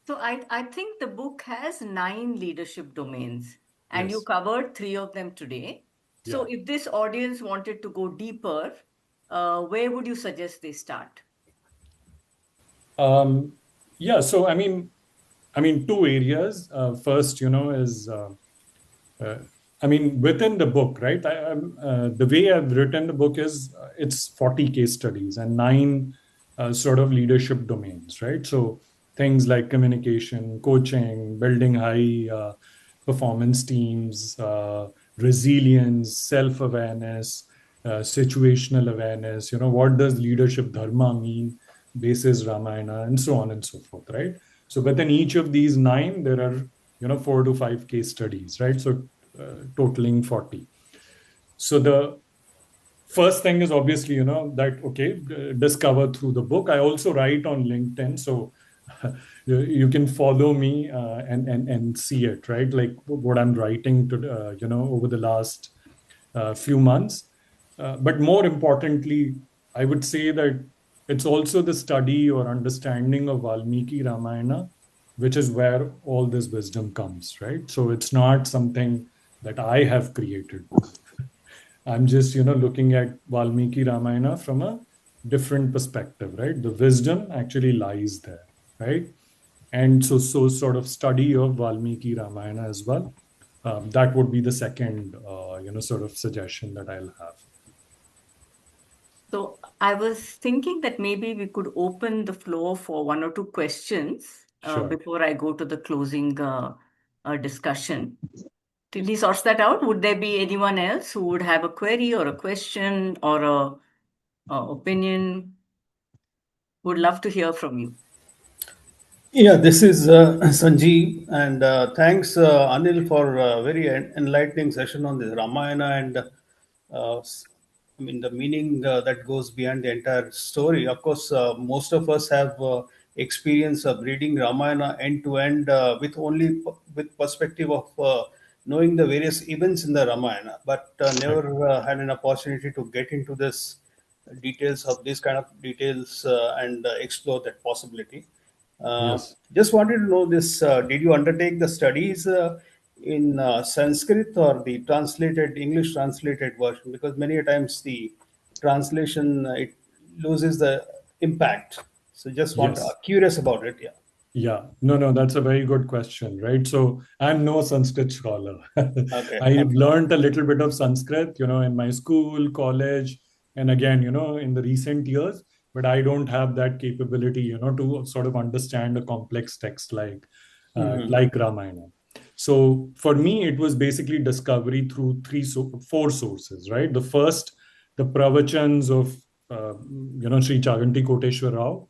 So I think the book has 9 leadership domains, and you Yes. covered 3 of them today. So Yeah. if this audience wanted to go deeper, where would you suggest they start? Um, Yeah, so two areas. First, is uh, within the book, right? The way I've written the book is it's 40 case studies and nine sort of leadership domains, right? So things like communication, coaching, building high performance teams, resilience, self awareness, situational awareness. What does leadership dharma mean? Basis Ramayana, and so on and so forth, right? So within each of these nine, there are 4 to 5 case studies, right? So totaling 40. So the first thing is obviously that okay, discover through the book. I also write on LinkedIn, so you can follow me and see it, right? Like what I'm writing to over the last few months. But more importantly, I would say that it's also the study or understanding of Valmiki Ramayana, which is where all this wisdom comes, right? So it's not something that I have created. I'm just, looking at Valmiki Ramayana from a different perspective, right? The wisdom actually lies there, right? And so sort of study of Valmiki Ramayana as well. That would be the second, sort of suggestion that I'll have. So I was thinking that maybe we could open the floor for one or two questions Sure. before I go to the closing discussion. Till he sorts that out, would there be anyone else who would have a query or a question or a opinion? Would love to hear from you. Yeah, this is Sanjeev, and thanks, Anil, for a very enlightening session on this Ramayana and the meaning that goes beyond the entire story. Of course, most of us have experience of reading Ramayana end to end with only with perspective of knowing the various events in the Ramayana, but Right. never had an opportunity to get into this details of this kind of details and explore that possibility. Yes. Just wanted to know this: did you undertake the studies in Sanskrit or the translated English translated version? Because many a times the translation it loses the impact. So just want Yes. curious about it. Yeah. Yeah, no, that's a very good question, right? So I'm no Sanskrit scholar. Okay. I've Okay. learned a little bit of Sanskrit, in my school, college, and again, in the recent years, but I don't have that capability, to sort of understand a complex text Mhm. like Ramayana. So for me, it was basically discovery through four sources, right? The first, the pravachans of, Sri Chaganti Koteshwar Rao,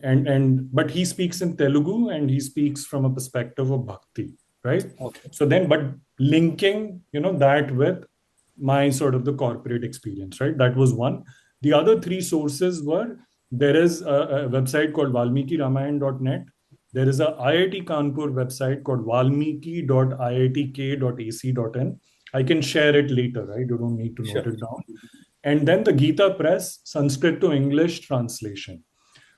and but he speaks in Telugu and he speaks from a perspective of bhakti, right? Okay. So then, but linking that with my sort of the corporate experience, right? That was one. The other three sources were there is a website called valmikiramayan.net. There is a IIT Kanpur website called valmiki.iitk.ac.in. I can share it later, right? You don't need to note Sure. it down. And then the Gita Press Sanskrit to English translation.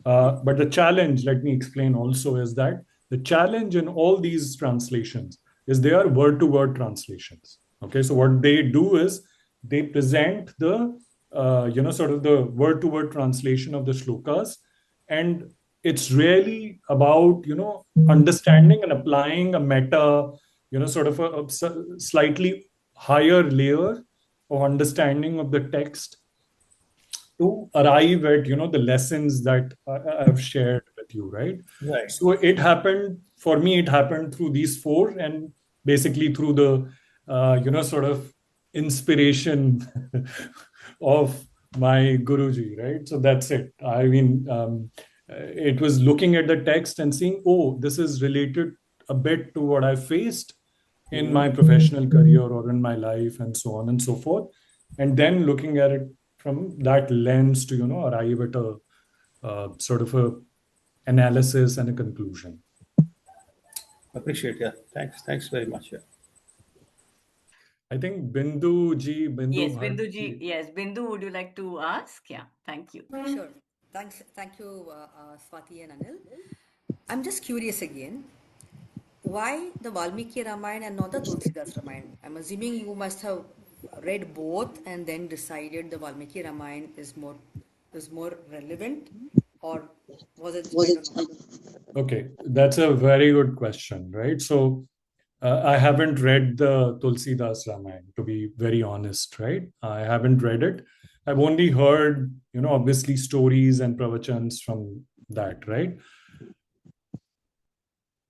But the challenge, let me explain also, is that the challenge in all these translations is they are word to word translations. Okay, so what they do is they present the, sort of the word to word translation of the shlokas. And it's really about, understanding and applying a meta, sort of a slightly higher layer of understanding of the text to arrive at the lessons that I've shared with you, right? Right. So it happened for me. It happened through these four, and basically through the sort of inspiration of my guruji, right? So that's it. It was looking at the text and seeing, oh, this is related a bit to what I faced in Mhm. my professional career or in my life, and so on and so forth, and then looking at it from that lens to arrive at a sort of a analysis and a conclusion. Appreciate. Yeah. Thanks. Thanks very much. Yeah. I think Bindu Yes, Bhat Bindu ji. ji. Yes, Bindu, would you like to ask? Yeah, thank you. Sure. Thanks. Thank you, Swati and Anil. I'm just curious again. Why the Valmiki Ramayana and not the Tulsidas Ramayana? I'm assuming you must have read both and then decided the Valmiki Ramayana is more relevant, or Was it? I don't know. Okay, that's a very good question, right? So I haven't read the Tulsidas Ramayana, to be very honest, right? I haven't read it. I've only heard, obviously stories and pravachans from that, right?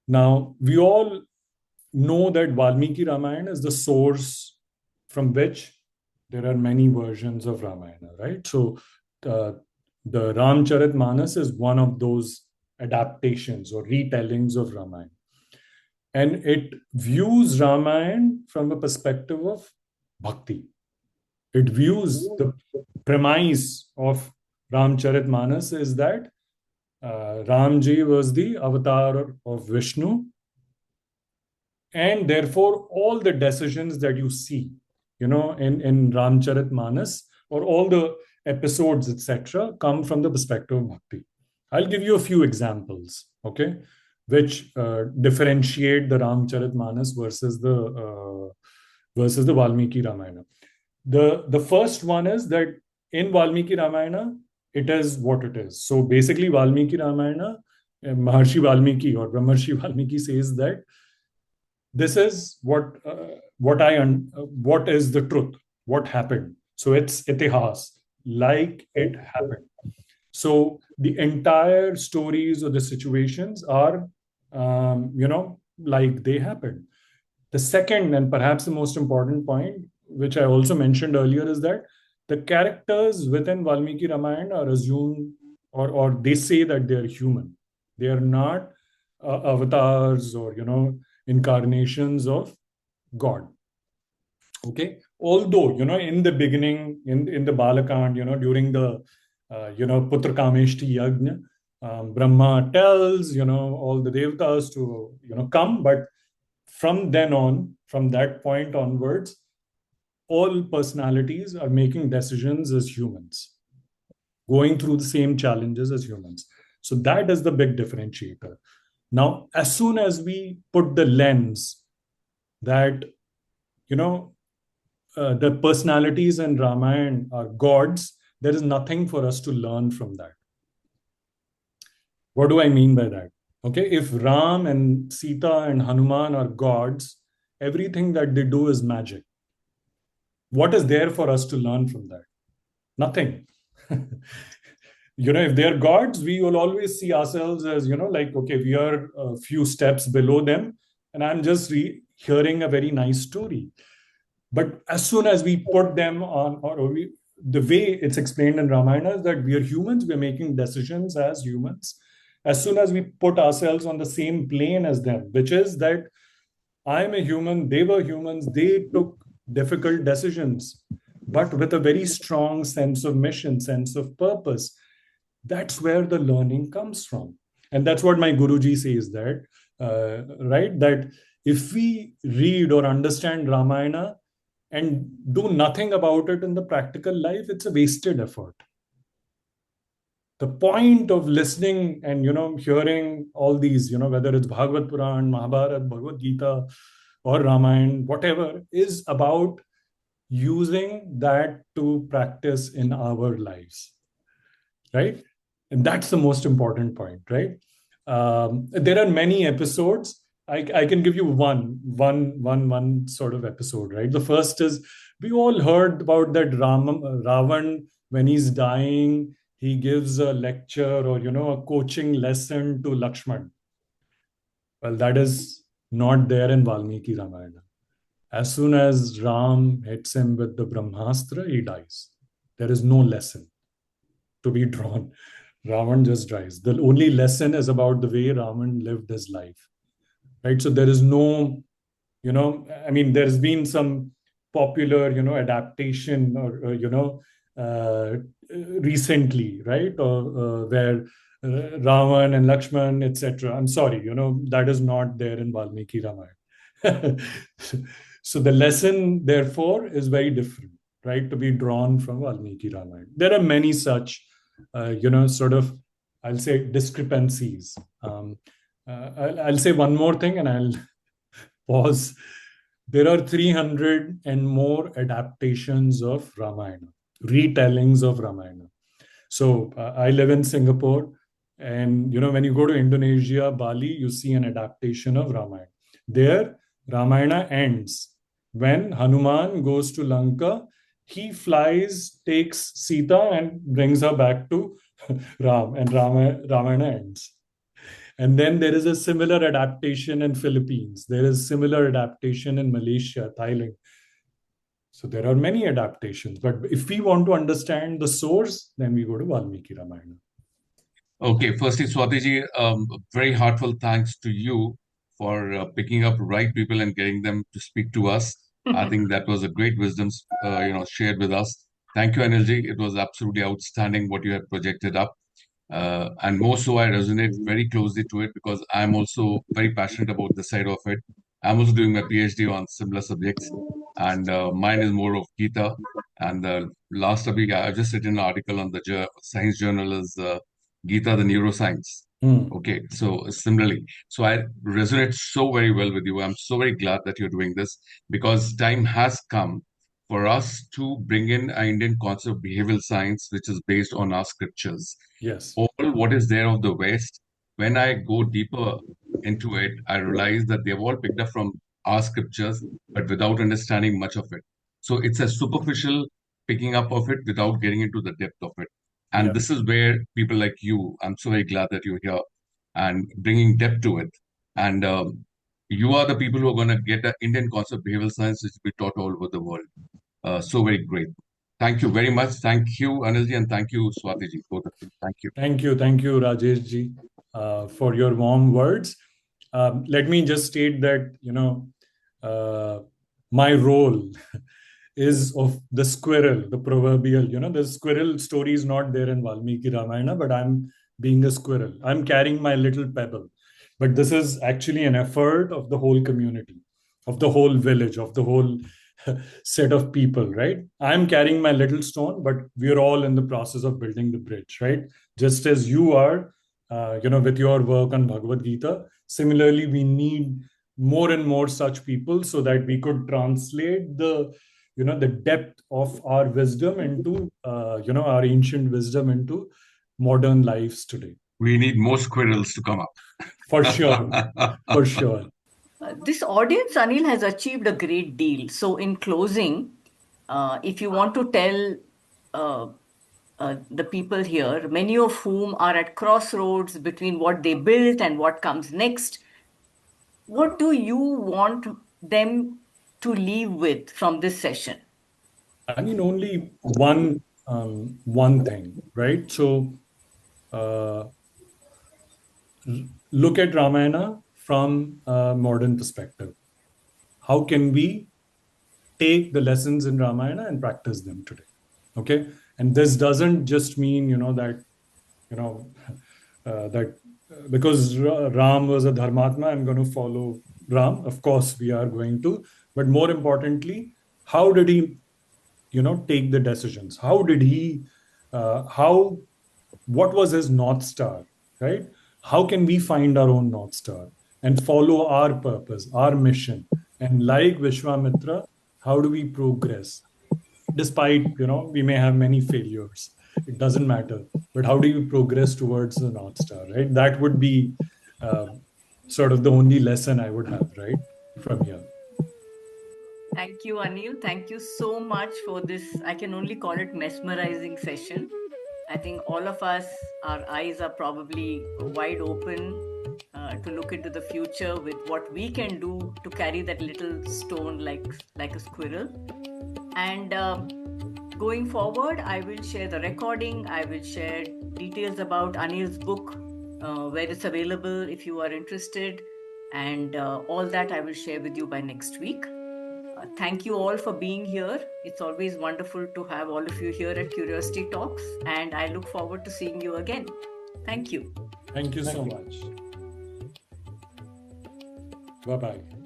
Now, we all know that Valmiki Ramayana is the source from which there are many versions of Ramayana, right? So uh, the Ramcharitmanas is one of those adaptations or retellings of Ramayana. And it views Ramayana from a perspective of bhakti. It views the premise of Ramcharitmanas is that Ramji was the avatar of Vishnu, and therefore all the decisions that you see, in Ramcharitmanas or all the episodes, etc., come from the perspective of bhakti. I'll give you a few examples, okay, which differentiate the Ramcharitmanas versus the Valmiki Ramayana. The first one is that in Valmiki Ramayana, it is what it is. So basically, Valmiki Ramayana, Maharshi Valmiki or Brahmarshi Valmiki says that this is what is the truth, what happened. So it's itihas, like it happened. So the entire stories or the situations are, like they happened. The second and perhaps the most important point, which I also mentioned earlier, is that the characters within Valmiki Ramayana are assumed, or they say that they are human. They are not avatars or incarnations of God. Okay, although in the beginning, in the Balakand, during the Putra Kameshti Yajna, Brahma tells all the devatas to come, but from then on, from that point onwards, all personalities are making decisions as humans, going through the same challenges as humans. So that is the big differentiator. Now, as soon as we put the lens that, the personalities in Ramayana are gods, there is nothing for us to learn from that. What do I mean by that? Okay, if Ram and Sita and Hanuman are gods, everything that they do is magic. What is there for us to learn from that? Nothing. If they're gods, we will always see ourselves as, like, okay, we are a few steps below them, and I'm just hearing a very nice story. But as soon as we put them on, the way it's explained in Ramayana is that we are humans, we're making decisions as humans. As soon as we put ourselves on the same plane as them, which is that I'm a human, they were humans, they took difficult decisions, but with a very strong sense of mission, sense of purpose. That's where the learning comes from. And that's what my Guruji says that, right? That if we read or understand Ramayana and do nothing about it in the practical life, it's a wasted effort. The point of listening and hearing all these, whether it's Bhagavad Puran, Mahabharata, Bhagavad Gita, or Ramayana, whatever, is about using that to practice in our lives, right? And that's the most important point, right? There are many episodes. I can give you one sort of episode, right? The first is, we all heard about that Ravan, when he's dying, he gives a lecture or a coaching lesson to Lakshman. Well, that is not there in Valmiki Ramayana. As soon as Ram hits him with the Brahmastra, he dies. There is no lesson to be drawn. Ravan just dies. The only lesson is about the way Ravan lived his life, right? So there is no, there's been some popular, adaptation or, recently, right? Or where Ravan and Lakshman, etc. I'm sorry, that is not there in Valmiki Ramayana. So the lesson, therefore, is very different, right? To be drawn from Valmiki Ramayana. There are many such, sort of, I'll say, discrepancies. I'll say one more thing and I'll pause. There are 300 and more adaptations of Ramayana, retellings of Ramayana. So I live in Singapore, And when you go to Indonesia, Bali, you see an adaptation of Ramayana. There, Ramayana ends when Hanuman goes to Lanka. He flies, takes Sita, and brings her back to Ram, and Ramayana ends. And then there is a similar adaptation in Philippines. There is similar adaptation in Malaysia, Thailand. So there are many adaptations. But if we want to understand the source, then we go to Valmiki Ramayana. Okay, firstly, Swatiji, very heartfelt thanks to you for picking up right people and getting them to speak to us. I think that was a great wisdom, shared with us. Thank you, Anilji. It was absolutely outstanding what you had projected up. And more so, I resonate very closely to it because I'm also very passionate about this side of it. I'm also doing my PhD on similar subjects, and mine is more of Gita. And last week, I just written an article on the science journal is Gita, the neuroscience. Okay, so similarly, so I resonate so very well with you. I'm so very glad that you're doing this because time has come for us to bring in an Indian concept of behavioral science, which is based on our scriptures. Yes. All what is there of the West, when I go deeper into it, I realize that they've all picked up from our scriptures, but without understanding much of it. So it's a superficial picking up of it without getting into the depth of it. And Yeah. this is where people like you, I'm so very glad that you're here and bringing depth to it. And you are the people who are going to get the Indian concept of behavioral science, which will be taught all over the world. So very great. Thank you very much. Thank you, Anilji, and thank you, Swatiji, both of you. Thank you. Thank you, Rajesh ji, for your warm words. Let me just state that my role is of the squirrel, the proverbial. The squirrel story is not there in Valmiki Ramayana, but I'm being a squirrel. I'm carrying my little pebble, but this is actually an effort of the whole community, of the whole village, of the whole set of people, right? I'm carrying my little stone, but we're all in the process of building the bridge, right? Just as you are, with your work on Bhagavad Gita. Similarly, we need more and more such people so that we could translate the depth of our wisdom into, our ancient wisdom into modern lives today. We need more squirrels to come up. For sure. For sure. This audience, Anil, has achieved a great deal. So, in closing, if you want to tell the people here, many of whom are at crossroads between what they built and what comes next, what do you want them to leave with from this session? I mean, only one thing, right? So, look at Ramayana from a modern perspective. How can we take the lessons in Ramayana and practice them today? Okay, and this doesn't just mean that because Ram was a dharmatma, I'm going to follow Ram. Of course, we are going to, but more importantly, how did he take the decisions? How did he what was his North Star, right? How can we find our own North Star and follow our purpose, our mission? And like Vishwamitra, how do we progress? Despite, we may have many failures. It doesn't matter. But how do you progress towards the North Star, right? That would be sort of the only lesson I would have, right, from here. Thank you, Anil. Thank you so much for this. I can only call it mesmerizing session. I think all of us, our eyes are probably wide open to look into the future with what we can do to carry that little stone like a squirrel. And going forward, I will share the recording. I will share details about Anil's book, where it's available if you are interested. And all that I will share with you by next week. Thank you all for being here. It's always wonderful to have all of you here at Curiosity Talks, and I look forward to seeing you again. Thank you. Thank you so much. Bye-bye.